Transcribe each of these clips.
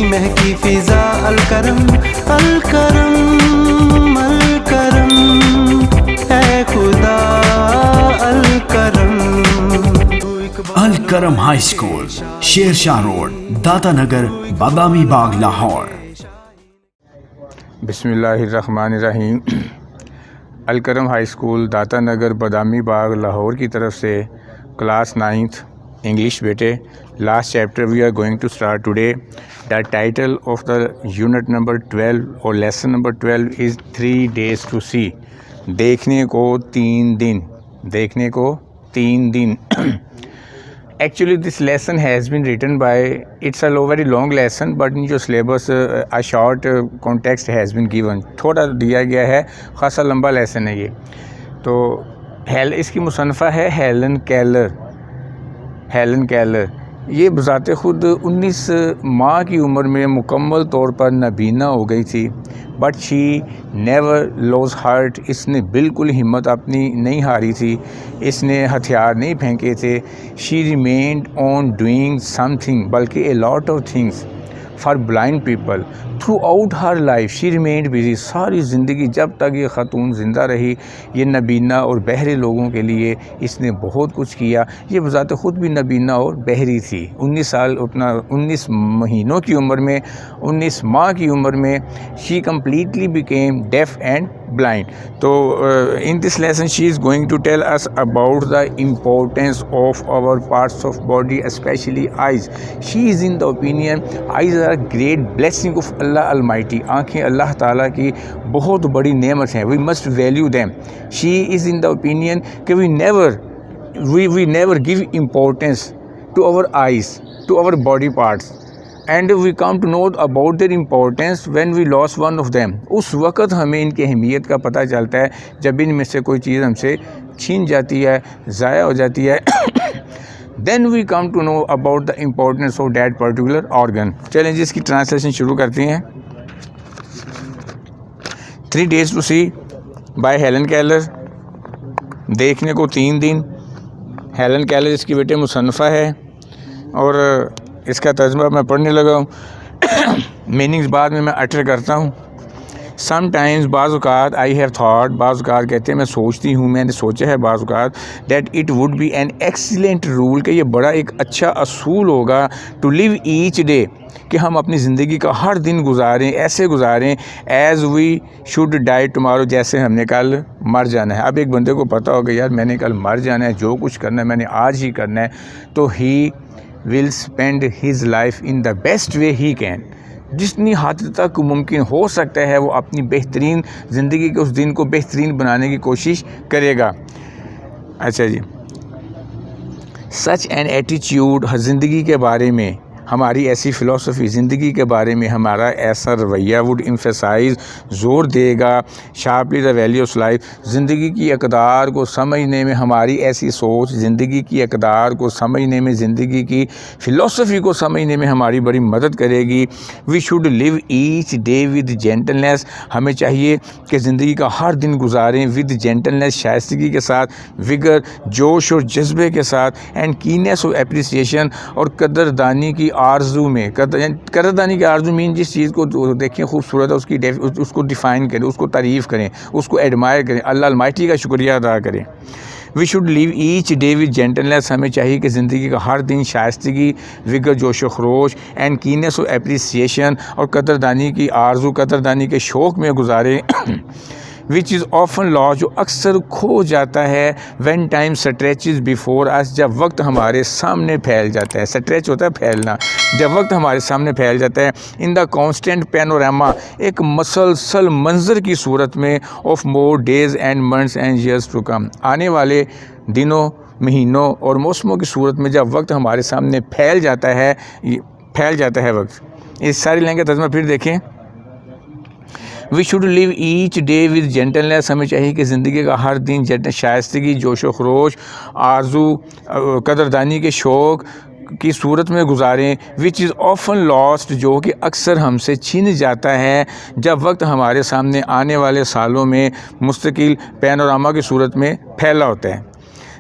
महकी फिजा अलकरम अलकरम अलकरम ऐ खुदा अलकरम। Alkaram high school, Shershah road, Data Nagar, Badami Bagh, Lahore. बिस्मिल्लाहिर्रहमानिर्रहीम। अलकरम हाई स्कूल, दाता नगर, बादामी बाग, लाहौर की तरफ से क्लास 9th इंग्लिश बेटे, last chapter we are going to start today. The title of the unit number 12 और lesson number 12 is 3 days to see. देखने को 3 दिन, देखने को 3 दिन। Actually this lesson has been written by, it's a very long lesson but in your syllabus a short context has been given, थोड़ा दिया गया है, खासा लंबा लेसन है ये। तो इसकी मुसन्फ़ा है हेलन केलर। हेलन केलर ये बज़ाते ख़ुद 19 माह की उम्र में मुकम्मल तौर पर नाबीना हो गई थी, but she never loss heart. इसने बिल्कुल हिम्मत अपनी नहीं हारी थी, इसने हथियार नहीं फेंके थे। She remained on doing something, बल्कि a lot of things for blind people throughout her life. She remained busy, सारी ज़िंदगी जब तक ये ख़ातून ज़िंदा रही, ये नबीना और बहरे लोगों के लिए इसने बहुत कुछ किया। ये बज़ाते ख़ुद भी नबीना और बहरी थी। 19 साल, अपना 19 महीनों की उम्र में, 19 माह की उम्र में she completely became deaf and blind. So in this lesson she is going to tell us about the importance of our parts of body, especially eyes. She is in the opinion eyes are a great blessing of Allah Almighty. आँखें अल्लाह ताला की बहुत बड़ी नेमत हैं, we must value them. She is in the opinion कि we never give importance to our eyes, to our body parts. And we come to know about their importance when we lost one of them. उस वक़्त हमें इनकी अहमियत का पता चलता है जब इनमें से कोई चीज़ हमसे छीन जाती है, ज़ाया हो जाती है। Then we come to know about the importance of that particular organ. चलें जी, इसकी ट्रांसलेशन शुरू करते हैं। 3 days to see by Helen Keller. देखने को 3 दिन। हेलन केलर इसकी बेटे मुसन्फ़ा है और इसका तर्जुमा मैं पढ़ने लगा हूँ। मीनिंग्स बाद में मैं अटर करता हूँ। समटाइम्स बाज़-औक़ात आई हैव थॉट, बाज़-औक़ात कहते हैं मैं सोचती हूँ, मैंने सोचा है बाज़-औक़ात, that it would be an excellent rule, कि ये बड़ा एक अच्छा असूल होगा, टू लिव ईच डे, कि हम अपनी ज़िंदगी का हर दिन गुजारें, ऐसे गुजारें as we should die tomorrow, जैसे हमने कल मर जाना है। अब एक बंदे को पता होगा यार मैंने कल मर जाना है, जो कुछ करना है मैंने आज ही करना है, तो ही will spend his life in the best way he can. जितनी हद तक मुमकिन हो सकता है वो अपनी बेहतरीन ज़िंदगी के उस दिन को बेहतरीन बनाने की कोशिश करेगा। अच्छा जी, सच एन एटीट्यूड, ज़िंदगी के बारे में हमारी ऐसी फ़िलासफ़ी, ज़िंदगी के बारे में हमारा ऐसा रवैया वुड एम्फसाइज़, ज़ोर देगा, sharply the value of life, ज़िंदगी की अक़दार को समझने में हमारी ऐसी सोच, ज़िंदगी की अक़दार को समझने में, ज़िंदगी की फ़िलासफ़ी को समझने में हमारी बड़ी मदद करेगी। We should live each day with gentleness, हमें चाहिए कि ज़िंदगी का हर दिन गुजारें विद जेंटलनेस, शाइस्तगी के साथ, विगर, जोश और जज्बे के साथ, एंड कीनेस ऑफ एप्रिसिएशन, और कदरदानी की आरजू में, कदरदानी की आरजू मीन जिस चीज़ को देखें खूबसूरत है उसको डिफ़ाइन करें, उसको तारीफ़ करें, उसको एडमायर करें, अल्लाह अलमाइटी का शुक्रिया अदा करें। We should live each day with gentleness, हमें चाहिए कि ज़िंदगी का हर दिन शाइस्तगी, विगर, जोश व खरोश, एंड कीनेस ऑफ एप्रिसिएशन, और कदरदानी की आरजू, कदरदानी के शौक़ में गुजारें। विच इज़ ऑफन लॉस, जो अक्सर खो जाता है, when time stretches before us, जब वक्त हमारे सामने फैल जाता है। स्ट्रेच होता है फैलना, जब वक्त हमारे सामने फैल जाता है। इन द कॉन्स्टेंट पैनोरामा, एक मसलसल मंजर की सूरत में, of more days and months and years to come, आने वाले दिनों, महीनों और मौसमों की सूरत में जब वक्त हमारे सामने फैल जाता है वक्त। इस सारी लाइन का तर्जुमा फिर देखें। We should live each day with gentleness, हमें चाहिए कि ज़िंदगी का हर दिन शाइस्तगी, जोश व खरोश, आरजू, कदरदानी के शौक़ की सूरत में गुजारें। विच इज़ ऑफन लॉस्ट, जो कि अक्सर हमसे छीन जाता है जब वक्त हमारे सामने आने वाले सालों में मुस्तकिल पैनोरामा की सूरत में फैला होता है।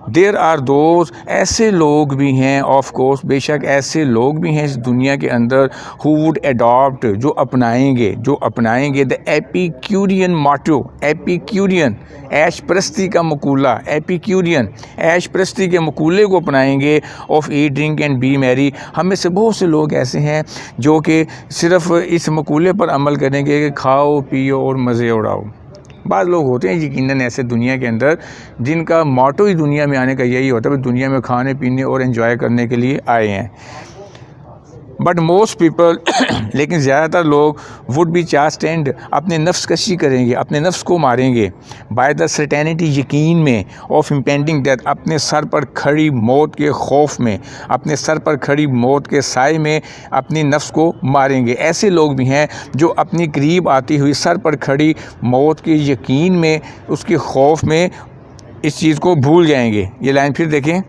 देयर आर दोज, ऐसे लोग भी हैं, ऑफ कोर्स बेशक ऐसे लोग भी हैं इस दुनिया के अंदर, हु वुड अडॉप्ट, जो अपनाएंगे द एपिक्यूरियन मोटो, एपिक्यूरियन ऐश परस्ती का मकूला, एपिक्यूरियन ऐश परस्ती के मकूले को अपनाएंगे, of eat drink and B Mary. हम में से बहुत से लोग ऐसे हैं जो कि सिर्फ इस मकूले पर अमल करेंगे कि खाओ पियो और मज़े उड़ाओ। बाद लोग होते हैं यकीनन ऐसे दुनिया के अंदर जिनका मोटो ही दुनिया में आने का यही होता है, दुनिया में खाने पीने और एंजॉय करने के लिए आए हैं। बट मोस्ट पीपल लेकिन ज़्यादातर लोग वुड बी चास्ट एंड अपने नफ्स कशी करेंगे, अपने नफ्स को मारेंगे, बाय द सर्टेनिटी यकीन में, ऑफ इम्पेंडिंग डेथ अपने सर पर खड़ी मौत के खौफ में, अपने सर पर खड़ी मौत के साए में अपनी नफ्स को मारेंगे। ऐसे लोग भी हैं जो अपनी करीब आती हुई सर पर खड़ी मौत के यकीन में, उसके खौफ में इस चीज़ को भूल जाएंगे। ये लाइन फिर देखें,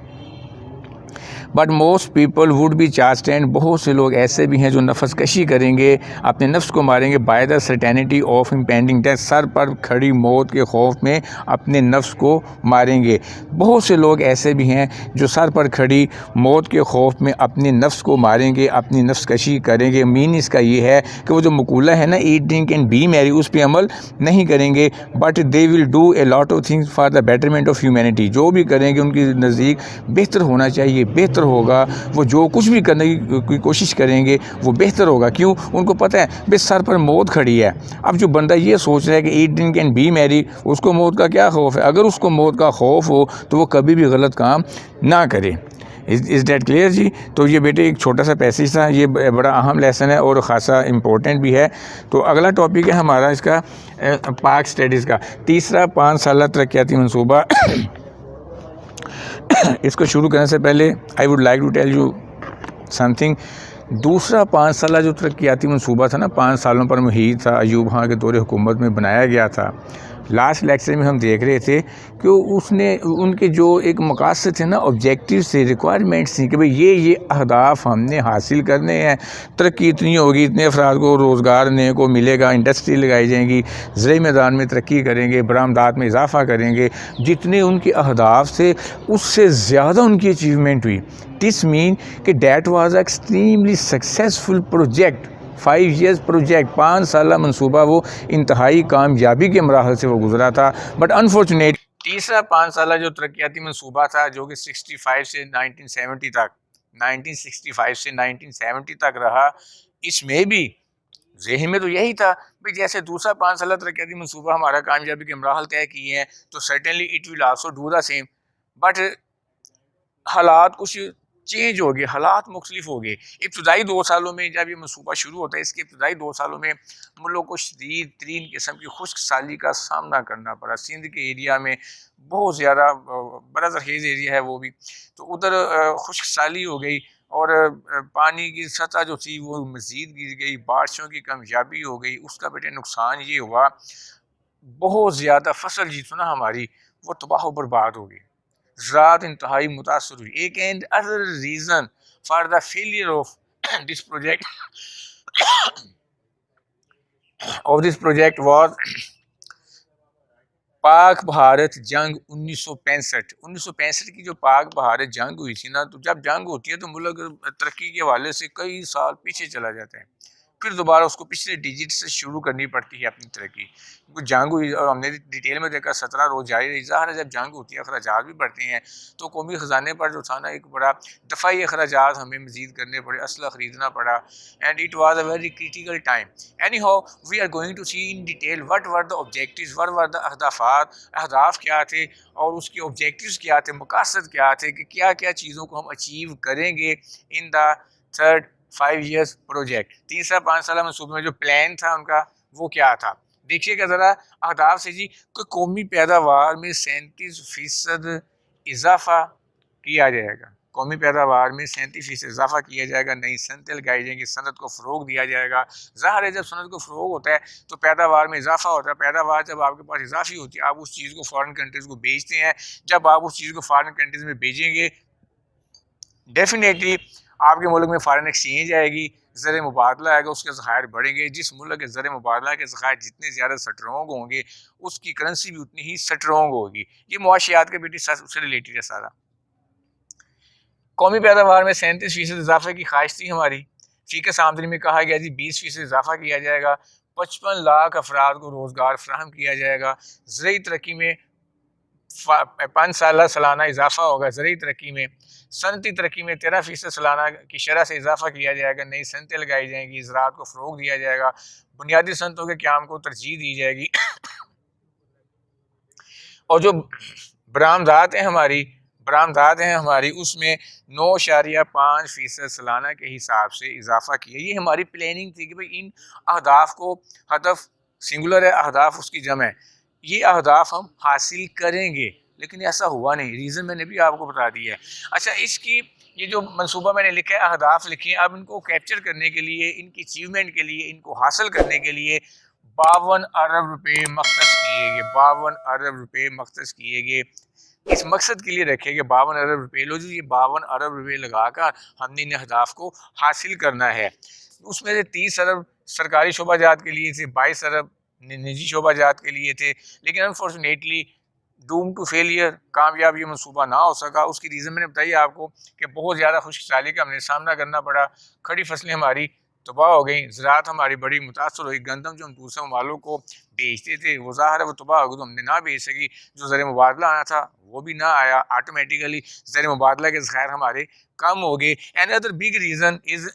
but most people would be chaste and बहुत से लोग ऐसे भी हैं जो नफस कशी करेंगे, अपने नफ्स को मारेंगे, by the certainty of impending death sir पर खड़ी मौत के खौफ में अपने नफ्स को मारेंगे। बहुत से लोग ऐसे भी हैं जो सर पर खड़ी मौत के खौफ में अपने नफ्स को मारेंगे, अपनी नफ्स कशी करेंगे। मीन इसका ये है कि वो जो मकूला है ना, eat drink and B Mary, उस पर अमल नहीं करेंगे, but they will do a lot of things for the betterment of humanity. जो भी करेंगे उनके नज़दीक बेहतर होना चाहिए, बेहतर होगा। वो जो कुछ भी करने की कोशिश करेंगे वो बेहतर होगा। क्यों? उनको पता है बे सर पर मौत खड़ी है। अब जो बंदा ये सोच रहा है कि eat drink and B Mary, उसको मौत का क्या खौफ है? अगर उसको मौत का खौफ हो तो वो कभी भी गलत काम ना करे। इज़ डैट क्लियर जी? तो ये बेटे एक छोटा सा पैसेज था, ये बड़ा अहम लेसन है और ख़ासा इम्पोर्टेंट भी है। तो अगला टॉपिक है हमारा इसका पाक स्टडीज़ का तीसरा 5 साला तरक्याती मनसूबा। इसको शुरू करने से पहले I would like to tell you something. दूसरा 5 साला जो तरक्याती मनसूबा था ना, 5 सालों पर मुहित था, अयूब खां के दौरे हुकूमत में बनाया गया था। लास्ट लेक्चर में हम देख रहे थे कि उसने उनके जो एक मकासद थे ना, ऑब्जेक्टिव से, रिक्वायरमेंट्स थी कि भाई ये अहदाफ हमने हासिल करने हैं, तरक्की इतनी होगी, इतने अफराद को रोज़गार देने को मिलेगा, इंडस्ट्री लगाई जाएंगी, ज़राई मैदान में तरक्की करेंगे, बरामदात में इजाफा करेंगे। जितने उनके अहदाफ थे उससे ज़्यादा उनकी अचीवमेंट हुई। दिस मीन कि that was extremely successful project, 5 years project, 5 साला मनसूबा वो इंतहाई कामयाबी के मराहल से वो गुजरा था। बट अनफॉर्चुनेट तीसरा 5 साला जो तरक्याती मनसूबा था, जो कि 65 से 1970 तक, 1965 से 1970 तक रहा, इसमें भी ज़हन में तो यही था भाई जैसे दूसरा 5 साला तरक्याती मनसूबा हमारा कामयाबी के मराहल तय किए हैं, तो certainly it will also do the same. But हालात कुछ चेंज हो गए, हालात मुख्तलिफ हो गए। इब्तदाई 2 सालों में जब ये मनसूबा शुरू होता है, इसके इब्तदाई 2 सालों में मुल्क को शदीद तरीन किस्म की खुश्क साली का सामना करना पड़ा। सिंध के एरिया में बहुत ज़्यादा बड़ा ज़रखेज़ एरिया है वो भी, तो उधर खुश्क साली हो गई और पानी की सतह जो थी वो मज़ीद गिर गई, बारिशों की कमयाबी हो गई। उसका बेटे नुकसान ये हुआ, बहुत ज़्यादा फसल जी थी ना हमारी, वो तबाह बर्बाद हो गई, ज़राअत इंतहाई मुतासर हुई। एक and other reason for the failure of this project was Pak Bharat जंग 1965 की जो पाक भारत जंग हुई थी ना, तो जब जंग होती है तो मुल्क तरक्की के हवाले से कई साल पीछे चला जाता है, फिर दोबारा उसको पिछले डिजिट से शुरू करनी पड़ती है अपनी तरक्की। क्योंकि जंग हुई और हमने डिटेल में देखा 17 रोज़ जारी रही। ज़ाहिर है जब जंग होती है अखराजात भी बढ़ते हैं, तो कौमी ख़जाने पर जो था ना एक बड़ा दफ़ाई अखराजात हमें मज़ीद करने पड़े, असला ख़रीदना पड़ा, and it was a very critical time. Anyhow we are going to see in detail what were the objectives, what were the अहदाफ क्या थे और उसके ऑब्जेक्टिव्स क्या थे, मकासद क्या थे, कि क्या क्या चीज़ों को हम अचीव करेंगे in the third 5 years project. तीसरा 5 साल मनसूबे में जो प्लान था उनका वो क्या था, देखिएगा ज़रा अहदाफ से जी। कि कौमी पैदावार में 37% इजाफा किया जाएगा, कौमी पैदावार में 37% इजाफा किया जाएगा, नई सनतें लगाई जाएंगी, सनत को फ़रोग दिया जाएगा। ज़ाहिर है जब सनत को फ़रोग होता है तो पैदावार में इजाफा होता है। पैदावार जब आपके पास इजाफी होती है, आप उस चीज़ को फ़ॉरेन कंट्रीज़ को बेचते हैं। जब आप उस चीज़ को फ़ॉरेन कंट्रीज़ में भेजेंगे, डेफिनेटली आपके मुल्क में फ़ॉरेन एक्सचेंज आएगी, ज़र मुबादला आएगा, उसके ज़खायर बढ़ेंगे। जिस मुल्क के ज़र मुबादला के ज़खायर जितने ज़्यादा स्ट्रॉन्ग होंगे उसकी करेंसी भी उतनी ही स्ट्रॉन्ग होगी। ये मुआशियात के बेटी उससे रिलेटेड है सारा। कौमी पैदावार में 37% इजाफे की ख्वाहिश थी हमारी। फ़ीकस आमदनी में कहा गया जी 20% इजाफा किया जाएगा, 55 लाख अफराद को रोज़गार फ्राहम किया जाएगा, ज़रूरी तरक्की में 5 साल सालाना इजाफा होगा, ज़रूरी तरक्की में, सनती तरक्की में 13% सालाना की शरह से इजाफा किया जाएगा, नई सनतें लगाई जाएंगी, ज़राअत को फ़रोग दिया जाएगा, बुनियादी सनतों के क़याम को तरजीह दी जाएगी और जो बरामदात हैं हमारी उसमें 9.5% सालाना के हिसाब से इजाफा किया। ये हमारी प्लानिंग थी कि भाई इन अहदाफ को, हदफ सिंगुलर है, अहदाफ उसकी जम है, ये अहदाफ हम हासिल करेंगे, लेकिन ऐसा हुआ नहीं। रीज़न मैंने भी आपको बता दिया है। अच्छा, इसकी ये जो मनसूबा मैंने लिखा है, अहदाफ लिखे हैं, अब इनको कैप्चर करने के लिए, इनकी अचीवमेंट के लिए, इनको हासिल करने के लिए 52 अरब रुपये मख्तस किए गए। 52 अरब रुपये मख्तस किए गए, इस मकसद के लिए रखे गए 52 अरब रुपये। लो जी, ये 52 अरब रुपये लगाकर हमने इन अहदाफ को हासिल करना है। उसमें से 30 अरब सरकारी शोबाजात के लिए थे, 22 अरब निजी शोबाजात के लिए थे, लेकिन अनफॉर्चुनेटली डूम टू फेलियर, कामयाब ये मनसूबा ना हो सका। उसकी रीज़न मैंने बताई आपको कि बहुत ज़्यादा खुश्क साली का हमने सामना करना पड़ा, खड़ी फसलें हमारी तबाह हो गई, ज़राअत हमारी बड़ी मुतासर हुई, गंदम जो हम दूसरे ममालों को बेचते थे वो ज़ाहिर है वो तबाह हो गई, तो हमने ना बेच सकी। जो ज़र मुबादला आना था वो भी ना आया, ऑटोमेटिकली ज़र मुबादला के ज़खायर हमारे कम हो गए। And other big reason is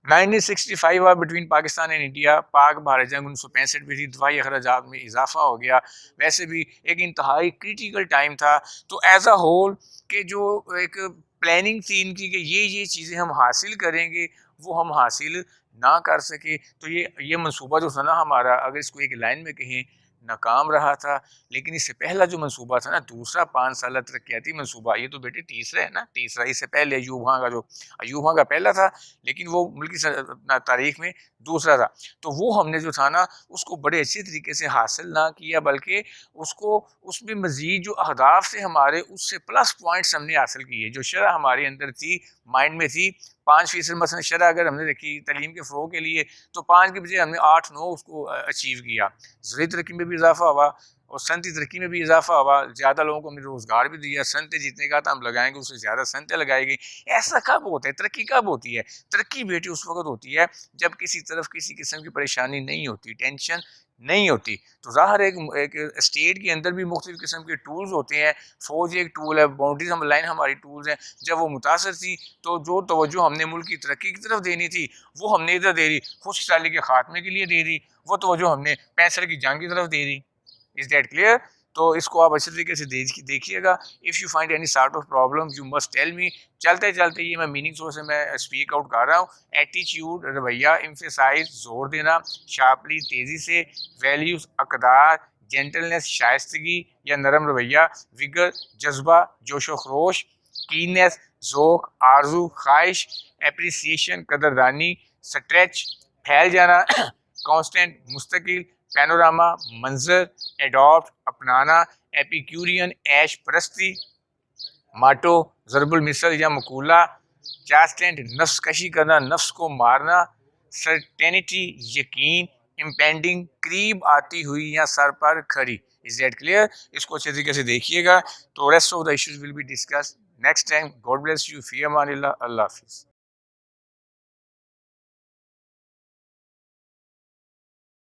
1965 war between Pakistan and India, Pak Bharat जंग 1965 में थी, दवाई अखराजात में इजाफा हो गया। वैसे भी एक इंतहाई क्रिटिकल टाइम था। तो एज अ होल के जो एक प्लानिंग थी इनकी कि ये चीज़ें हम हासिल करेंगे, वो हम हासिल ना कर सके। तो ये मनसूबा जो था ना हमारा, अगर इसको एक लाइन में कहें, नाकाम रहा था। लेकिन इससे पहला जो मनसूबा था ना, दूसरा 5 साल तरक्याती मनसूबा, ये तो बेटे तीसरा है ना, तीसरा। इससे पहले अयूब खां का पहला था, लेकिन वो मुल्की तारीख में दूसरा था। तो वो हमने जो था ना उसको बड़े अच्छे तरीके से हासिल ना किया, बल्कि उसको उसमें मज़ीद जो अहदाफ थे हमारे, उससे प्लस पॉइंट्स हमने हासिल किए। जो शरह हमारे अंदर थी, माइंड में थी, 5% मसलन शरह अगर हमने रखी तलीम के फ़रोग के लिए, तो 5 के बजाय हमने 8-9 उसको अचीव किया। ज़रूरी तरक्की में भी इजाफा हुआ और सनती तरक्की में भी इजाफा हुआ। ज़्यादा लोगों को हमने रोज़गार भी दिया। सनतें जितने का था हम लगाएंगे, उससे ज़्यादा सनतें लगाई गई। ऐसा कब होता है? तरक्की कब होती है? तरक्की बेटी उस वक्त होती है जब किसी तरफ किसी किस्म की परेशानी नहीं होती, टेंशन नहीं होती। तो ज़ाहिर एक स्टेट के अंदर भी मुख्तलिफ़ किस्म के टूल्स होते हैं। फ़ौज एक टूल है, बाउंड्रीज हम लाइन हमारी टूल्स हैं। जब वो मुतासर थी तो जो तवज्जो हमने मुल्क की तरक्की की तरफ देनी थी वो हमने इधर दे दी, खुश्क साली के खात्मे के लिए दे दी। वो तवज्जो हमने 65 की जंग की तरफ दे दी। Is that clear? तो इसको आप अच्छे तरीके से देखिएगा। If you find any sort of problem you must tell me. चलते चलते ये मैं मीनिंग से मैं स्पीक आउट कर रहा हूँ। एटीट्यूड रवैया, एम्फेसाइज जोर देना, शार्पली तेज़ी से, वैल्यूज़ अक़दार, जेंटलनेस शाइस्तगी या नरम रवैया, विगर जज्बा जोशो खरोश, कीननेस ज़ोक आरजू ख्वाहिश, एप्रिसिएशन कदरदानी, स्ट्रेच फैल जाना, कांस्टेंट मुस्तकिल, पैनोरामा मंजर, एडॉप्ट अपनाना, एपिक्यूरियन ऐश परस्ती, माटो ज़रबुल मिसल या मकूला, चास्टेंट नफ्स कशी करना, नफ्स को मारना, सर्टेनिटी यकीन, इम्पेंडिंग करीब आती हुई या सर पर खड़ी। Is that clear? इसको अच्छे तरीके से देखिएगा। तो rest of the issues will be discuss next time. God bless you, फी अमानिल्लाह, अल्लाह हाफिज़।